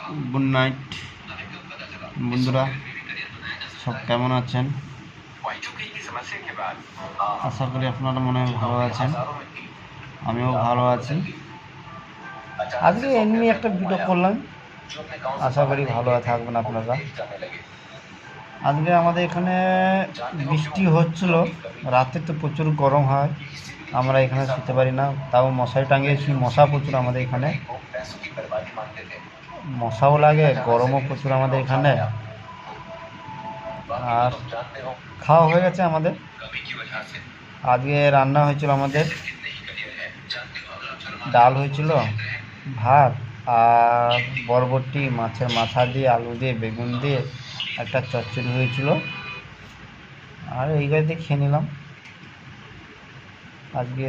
Good night বন্ধুরা, সব কেমন আছেন? আশা করি আপনারা মনে হয় ভালো আছেন। আমিও ভালো আছি। আজকে এমনি একটা ভিডিও করলাম, আশা করি ভালো থাকবেন আপনারা। আজকে আমাদের এখানে বৃষ্টি হচ্ছিল, রাতে তো প্রচুর গরম হয়, আমরা এখানে শুতে পারি না, তাও মশারি টাঙিয়েছি। মশা প্রচুর আমাদের এখানে, মশাও লাগে, গরমও প্রচুর আমাদের এখানে। আর খাওয়া হয়ে গেছে আমাদের। আজকে রান্না হয়েছিল আমাদের, ডাল হয়েছিল, ভাত আর বরবটি, মাছের মাথা দিয়ে, আলু দিয়ে, বেগুন দিয়ে একটা চচ্চড়ি হয়েছিল, আর এই গাড়িতে খেয়ে নিলাম। আজকে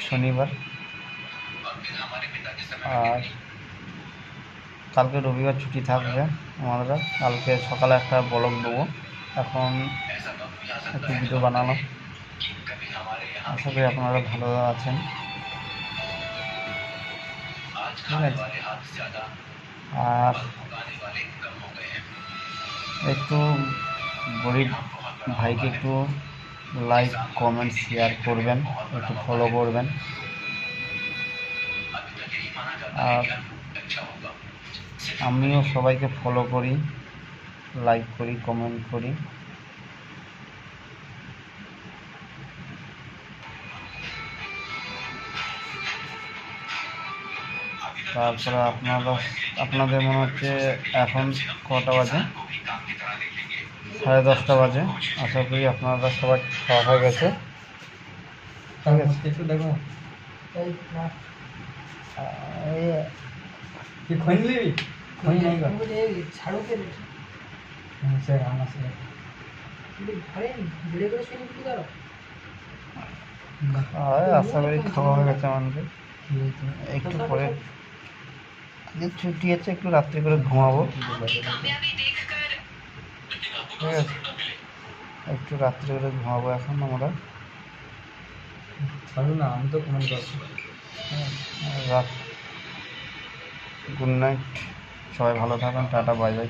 শনিবার, আর কালকে রবিবার ছুটি থাকবে আমাদের। কালকে সকালে একটা ব্লগ দেবো, এখন একটু ভিডিও বানালাম। আশা করি আপনারা ভালো আছেন, ঠিক আছে। আর একটু গরিব ভাইকে একটু লাইক, কমেন্ট, শেয়ার করবেন, একটু ফলো করবেন। আর আমিও সবাইকে ফলো করি, লাইক করি, কমেন্ট করি। তারপরে আপনাদের মনে হচ্ছে এখন কটা বাজে? 10:30 বাজে। আশা করি আপনারা সবাই খাওয়া হয়ে গেছে, ঠিক আছে। একটু দেখো আশা করি খাওয়া হয়ে গেছে আমাদের। একটু পরে ছুটি আছে, একটু রাত্রি করে ঘুমাবো, ঠিক আছে। একটু রাত্রি করে ঘুমাবো এখন আমরা। না, আমি তো কমেন্ট করছি। রাত, গুড নাইট, সবাই ভালো থাকুন, টাটা, বাই বাই।